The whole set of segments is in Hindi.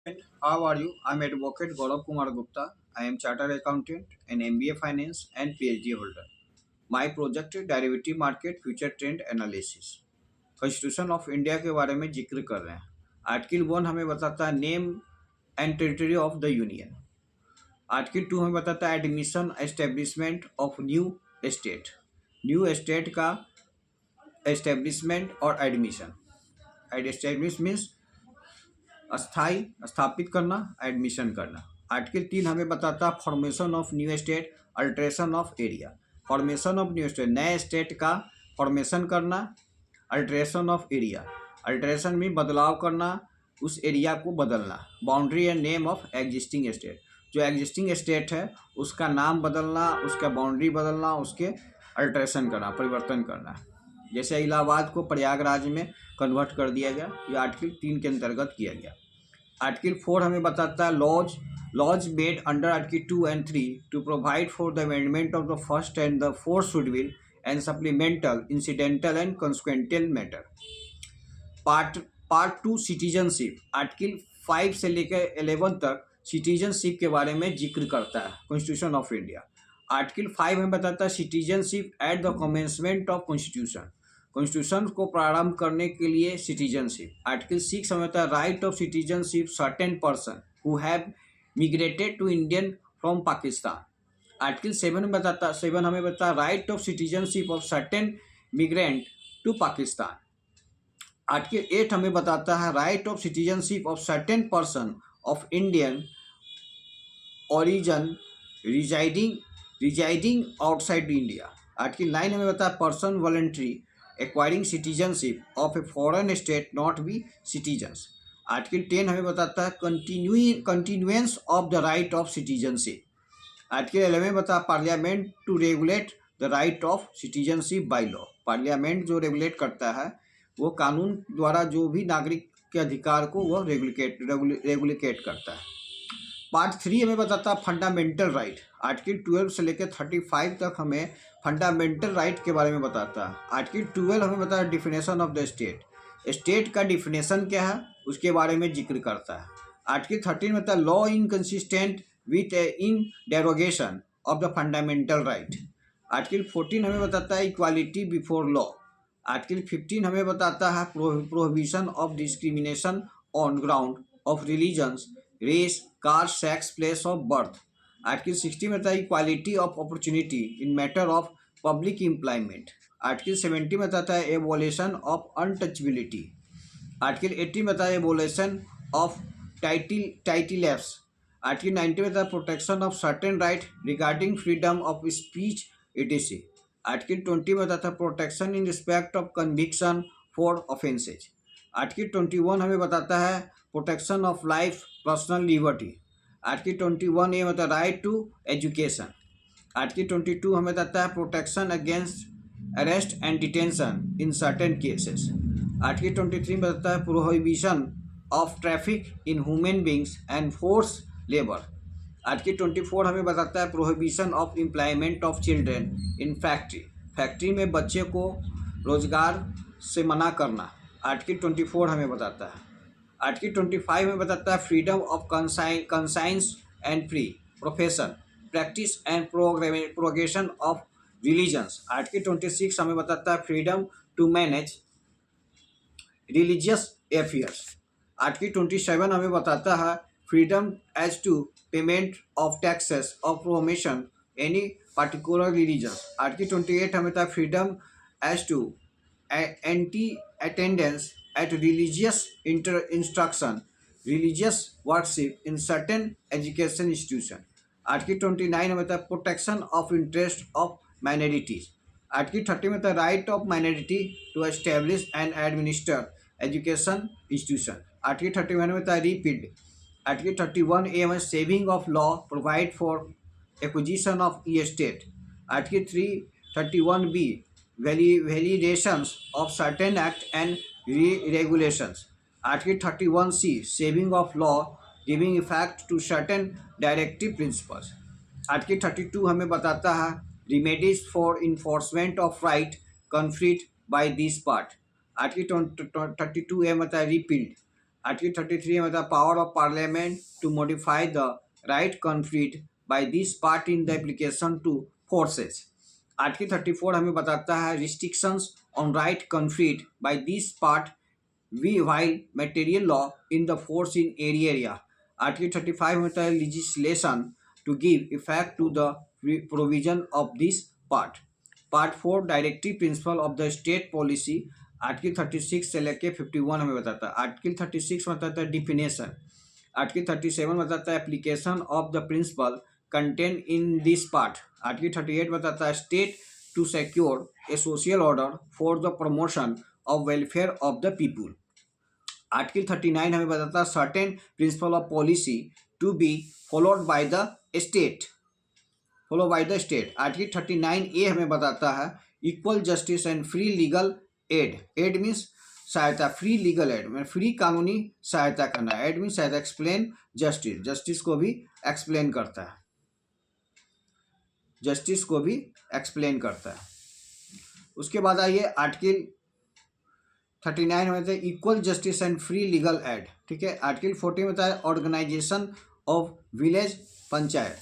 How are you? I'm Advocate Gaurav Kumar Gupta. I am Chartered Accountant, an MBA Finance and PhD holder. My project है derivative market future trend analysis. Constitution of India के बारे में जिक्र कर रहे हैं। आर्टिकल 1 हमें बताता है name and territory of the union. Article 2 हमें बताता है admission establishment of new state. New state का एस्टेब्लिशमेंट और एडमिशन। एस्टेब्लिश मीन्स अस्थाई स्थापित करना, एडमिशन करना। आर्टिकल 3 हमें बताता है formation of new state, alteration of area. Formation of new state, नए स्टेट का फॉर्मेशन करना। अल्ट्रेशन ऑफ एरिया, अल्ट्रेशन में बदलाव करना, उस एरिया को बदलना। Boundary and name of existing state, जो एग्जिस्टिंग स्टेट है उसका नाम बदलना, उसका बाउंड्री बदलना, उसके अल्ट्रेशन करना, परिवर्तन करना। जैसे इलाहाबाद को प्रयागराज में कन्वर्ट कर दिया गया, ये आर्टिकल 3 के अंतर्गत किया गया। आर्टिकल 4 हमें बताता है laws made under article 2 and 3 to provide for the amendment of the first and the fourth schedule and supplemental incidental and consequential matter. Part 2 citizenship, article 5 से लेकर 11 तक सिटीजनशिप के बारे में जिक्र करता है कॉन्स्टिट्यूशन ऑफ इंडिया। आर्टिकल 5 हमें बताता है citizenship at the commencement of constitution, constitution को प्रारंभ करने के लिए सिटीजनशिप। आर्टिकल 6 हमें बताता है right of citizenship certain person who have migrated to Indian from Pakistan. Article 7 हमें बताता है right of citizenship of certain migrant to Pakistan. Article 8 हमें बताता है right of citizenship of certain person of Indian origin residing outside India. Article 9 हमें बताता है person voluntary acquiring citizenship of a foreign state not be citizens. Article 10 हमें बताता है continuance of the right of citizenship. Article 11 बताता है parliament to regulate the right of citizenship by law, parliament जो रेगुलेट करता है वो कानून द्वारा जो भी नागरिक के अधिकार को वह रेगुलेट करता है। पार्ट 3 हमें बताता है फंडामेंटल राइट। आर्टिकल 12 से लेकर 35 तक हमें फंडामेंटल राइट के बारे में बताता है। आर्टिकल 12 हमें बताता है definition of the state, state का डिफिनेशन क्या है उसके बारे में जिक्र करता है। आर्टिकल 13 में बताता है law inconsistent with in derogation of the fundamental right. Article 14 हमें बताता है इक्वालिटी बिफोर लॉ। आर्टिकल 15 हमें बताता है prohibition of discrimination on ground of religions, race, caste, sex, place of birth. Article 60 में बताता है equality of opportunity in matter of public employment. Article 70 में बताता है एबोलिशन ऑफ अनटचबिलिटी। आर्टिकल 80 में बताता है एबोलिशन ऑफ टाइटिलेप्स। आर्टिकल 90 में बताता है protection of certain right regarding freedom of speech etc। Article 20 में बताता है protection in respect of conviction for offences. Article 21 हमें बताता है protection of life personal liberty. Article 21 ये मतलब राइट टू एजुकेशन। आर्टिकल 22 हमें बताता है protection against arrest and detention in certain cases. Article 23 में बताता है prohibition of traffic in human beings and force labour. Article 24 हमें बताता है prohibition of employment of children in factory में बच्चे को रोजगार से मना करना। आर्टिकल 24 हमें बताता है। आर्टिकल 25 में बताता है freedom of conscience and free profession practice and propagation of religions. Article 26 हमें बताता है freedom to manage religious affairs. Article 27 हमें बताता है freedom as to payment of taxes of promotion any particular religion। Article 28 हमें था freedom as to anti attendance at religious instruction, religious worship in certain education institution। Article 29 हमें था protection of interest of minorities। Article 30 में था right of minority to establish and administer education institution। Article 31 में था repealed। आर्टिकल 31A में saving of law provide for acquisition of estate। Article 331B validations of certain act and regulations. Article 31C saving of law giving effect to certain directive principles. Article 32 हमें बताता है remedies for enforcement of right conferred by this part. Article 32A में बताया रिपील्ड। आर्टिकल 33 में बताया power of parliament to modify the right conferred by this part in the application to forces. Article 34 हमें बताता है restrictions on right conferred by this part we while material law in the force in area. Article 35 में होता है legislation to give effect to the provision of this part। Part 4 directive principle of the state policy. Article 36 से लेके 51 हमें बताता है। आर्टिकल 36 में बताता है डिफिनेशन। आर्टिकल 37 बताता है application of the principle content in this part. Article 38 बताता है state to secure a social order for the promotion of welfare of the people. Article 39 हमें बताता है certain principle of policy to be followed by the state. Article 39A हमें बताता है equal justice and free legal aid. Aid means सहायता, फ्री लीगल एड में फ्री कानूनी सहायता करना। एड मीन्स सहायता, एक्सप्लेन जस्टिस, जस्टिस को भी एक्सप्लेन करता है, जस्टिस को भी एक्सप्लेन करता है। उसके बाद आइए आर्टिकल 39 में बताया equal justice and free legal aid. ठीक है। आर्टिकल 40 में बताया organisation of village panchayat.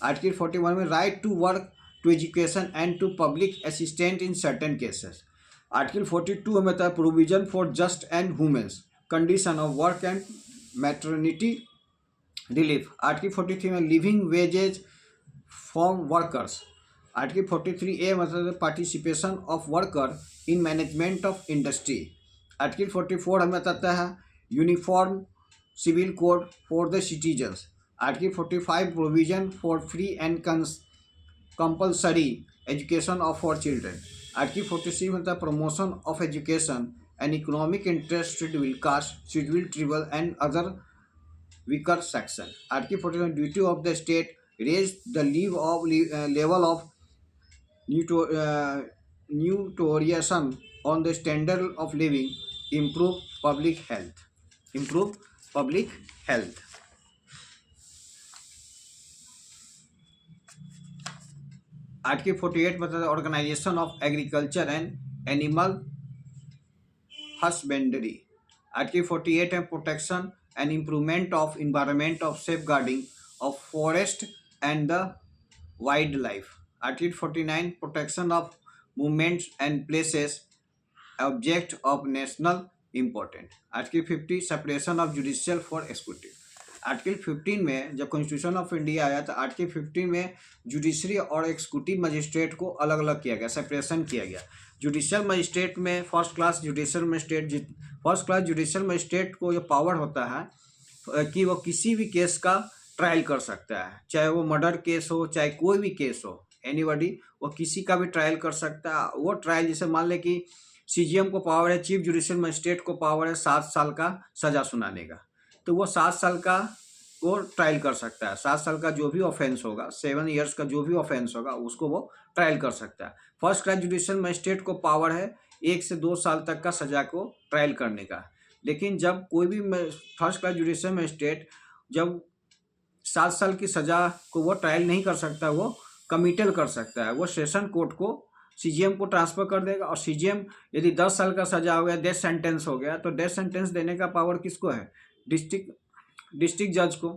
Article 41 में right to work to education and to public assistant in certain cases. Article 42 में बताया provision for just and women's condition of work and maternity relief. Article 43 में living wages for workers. Article 43A मतलब participation of worker in management of industry. Article 44 हमें बताता है uniform civil code for the citizens. Article 45 provision for free and compulsory education of for children. Article 46 में बताता है promotion of education and economic interest schedule caste, schedule tribal and other weaker section. Article 47 duty of the state raise the level of nutrition on the standard of living, improve public health, article 48 बताता है organisation of agriculture and animal husbandry. Article 48 है protection and improvement of environment of safeguarding of forest and the wild life. Article 49 protection of movements and places object of national important. Article 50 separation of judicial for executive. Article 15 में जब कॉन्स्टिट्यूशन ऑफ इंडिया आया तो आर्टिकल 15 में जुडिशरी और एग्जीक्यूटिव मजिस्ट्रेट को अलग अलग किया गया, सेपरेशन किया गया। जुडिशियल मजिस्ट्रेट में फर्स्ट क्लास जुडिशियल मजिस्ट्रेट को ये पावर होता है कि वो किसी भी केस का ट्रायल कर सकता है, चाहे वो मर्डर केस हो, चाहे कोई भी केस हो, एनीबॉडी वो किसी का भी ट्रायल कर सकता है। वो ट्रायल जैसे मान ले कि सीजीएम को पावर है, चीफ जुडिशियल मजिस्ट्रेट को पावर है 7 साल का सज़ा सुनाने का, तो वो 7 साल का वो ट्रायल कर सकता है। 7 साल का जो भी ऑफेंस होगा, 7 ईयर्स का जो भी ऑफेंस होगा उसको वो ट्रायल कर सकता है। फर्स्ट क्लास जुडिशियल मजिस्ट्रेट को पावर है 1 से 2 साल तक का सज़ा को ट्रायल करने का। लेकिन जब कोई भी फर्स्ट क्लास जुडिशियल मजिस्ट्रेट जब 7 साल की सज़ा को वो ट्रायल नहीं कर सकता, वो कमिटल कर सकता है। वो सेशन कोर्ट को सीजीएम को ट्रांसफ़र कर देगा और सीजीएम यदि 10 साल का सज़ा हो गया, डेथ सेंटेंस हो गया, तो डेथ सेंटेंस देने का पावर किसको है? डिस्ट्रिक्ट जज को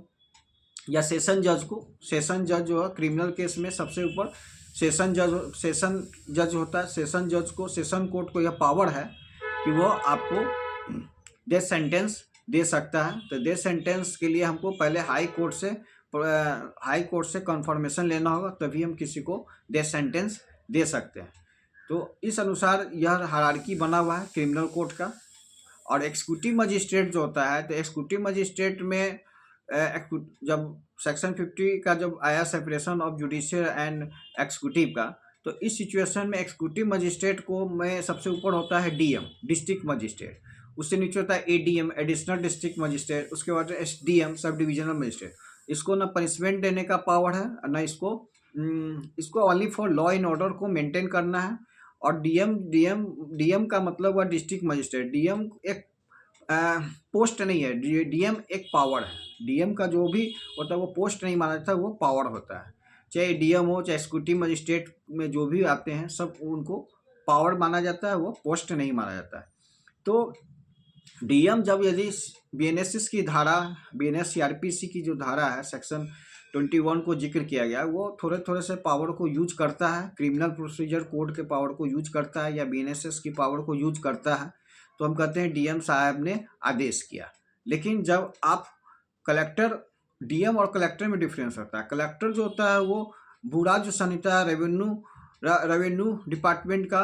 या सेशन जज को। सेशन जज जो है क्रिमिनल केस में सबसे ऊपर सेशन जज होता है। सेशन जज को, सेशन कोर्ट को यह पावर है कि वो आपको डेथ सेंटेंस दे सकता है। तो डेथ सेंटेंस के लिए हमको पहले हाई कोर्ट से कन्फर्मेशन लेना होगा, तभी हम किसी को डेथ सेंटेंस दे सकते हैं। तो इस अनुसार यह हायरार्की बना हुआ है क्रिमिनल कोर्ट का। और एग्जीक्यूटिव मजिस्ट्रेट जो होता है, तो एग्जीक्यूटिव मजिस्ट्रेट में जब सेक्शन 50 का जब आया separation of judicial and executive का, तो इस सिचुएशन में एग्जीक्यूटिव मजिस्ट्रेट को में सबसे ऊपर होता है डीएम, डिस्ट्रिक्ट मजिस्ट्रेट। उससे नीचे होता है एडीएम, एडिशनल डिस्ट्रिक्ट मजिस्ट्रेट। उसके बाद एसडीएम, सब डिविजनल मजिस्ट्रेट। इसको ना पनिशमेंट देने का पावर है, ना इसको only for law and order को मेंटेन करना है। और डीएम का मतलब हुआ डिस्ट्रिक्ट मजिस्ट्रेट। डीएम एक पोस्ट नहीं है, डीएम एक पावर है। डीएम का जो भी होता है वो पोस्ट नहीं माना जाता, वो पावर होता है। चाहे डीएम हो, चाहे एग्जीक्यूटिव मजिस्ट्रेट में जो भी आते हैं, सब उनको पावर माना जाता है, वो पोस्ट नहीं माना जाता है। तो डीएम जब यदि बीएनएसएस की धारा, बीएनएस सीआरपीसी की जो धारा है सेक्शन 21 को जिक्र किया गया, वो थोड़े थोड़े से पावर को यूज करता है, क्रिमिनल प्रोसीजर कोड के पावर को यूज करता है या बीएनएसएस की पावर को यूज करता है, तो हम कहते हैं डीएम साहब ने आदेश किया। लेकिन जब आप कलेक्टर, डीएम और कलेक्टर में डिफरेंस होता है। कलेक्टर जो होता है वो पूरा जो संहिता रेवेन्यू डिपार्टमेंट का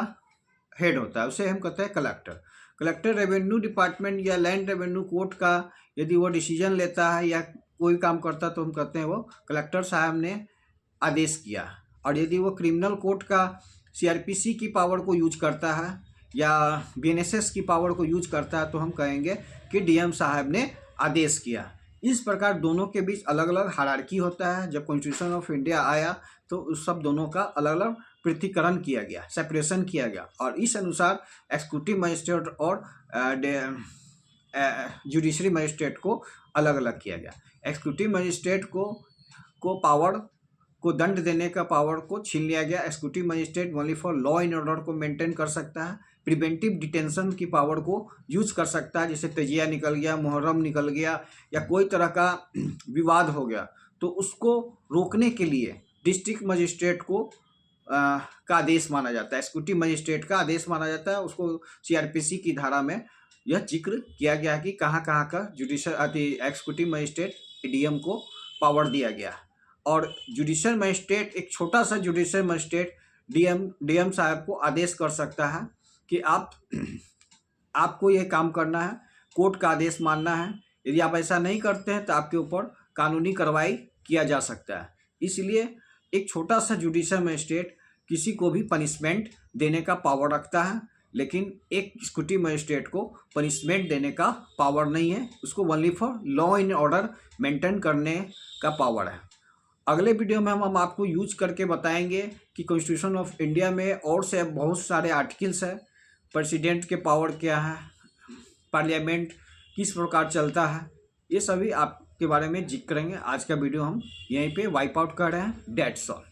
हेड होता है, उसे हम कहते हैं कलेक्टर। कलेक्टर रेवेन्यू डिपार्टमेंट या लैंड रेवेन्यू कोर्ट का यदि वो डिसीजन लेता है या कोई काम करता है तो हम कहते हैं वो कलेक्टर साहब ने आदेश किया। और यदि वो क्रिमिनल कोर्ट का सीआरपीसी की पावर को यूज करता है या बीएनएसएस की पावर को यूज करता है तो हम कहेंगे कि डीएम साहब ने आदेश किया। इस प्रकार दोनों के बीच अलग अलग हायरार्की होता है। जब कॉन्स्टिट्यूशन ऑफ इंडिया आया तो उस सब दोनों का अलग अलग पृथकीकरण किया गया, सेपरेशन किया गया, और इस अनुसार एक्जीक्यूटिव मजिस्ट्रेट और जुडिशरी मजिस्ट्रेट को अलग अलग किया गया। एक्जीक्यूटिव मजिस्ट्रेट को पावर को दंड देने का पावर को छीन लिया गया। Executive magistrate only for law and order को मेंटेन कर सकता है, प्रिवेंटिव डिटेंशन की पावर को यूज कर सकता है, जैसे तजिया निकल गया, मुहर्रम निकल गया या कोई तरह का विवाद हो गया तो उसको रोकने के लिए डिस्ट्रिक्ट मजिस्ट्रेट को का आदेश माना जाता है, एक्जीक्यूटिव मजिस्ट्रेट का आदेश माना जाता है। उसको सीआरपीसी की धारा में यह जिक्र किया गया कि कहाँ कहाँ का जुडिशल एक्जीक्यूटिव मजिस्ट्रेट डीएम को पावर दिया गया। और जुडिशल मजिस्ट्रेट, एक छोटा सा जुडिशल मजिस्ट्रेट डीएम साहब को आदेश कर सकता है कि आपको यह काम करना है, कोर्ट का आदेश मानना है। यदि आप ऐसा नहीं करते हैं तो आपके ऊपर कानूनी कार्रवाई किया जा सकता है। इसलिए एक छोटा सा जुडिशल मजिस्ट्रेट किसी को भी पनिशमेंट देने का पावर रखता है, लेकिन एक एक्जीक्यूटिव मजिस्ट्रेट को पनिशमेंट देने का पावर नहीं है, उसको only for law and order maintain करने का पावर है। अगले वीडियो में हम आपको यूज करके बताएंगे कि कॉन्स्टिट्यूशन ऑफ इंडिया में और से बहुत सारे आर्टिकल्स है, प्रेसिडेंट के पावर क्या है, पार्लियामेंट किस प्रकार चलता है, ये सभी आपके बारे में जिक्र करेंगे। आज का वीडियो हम यहीं पे वाइप आउट कर रहे हैं। That's all.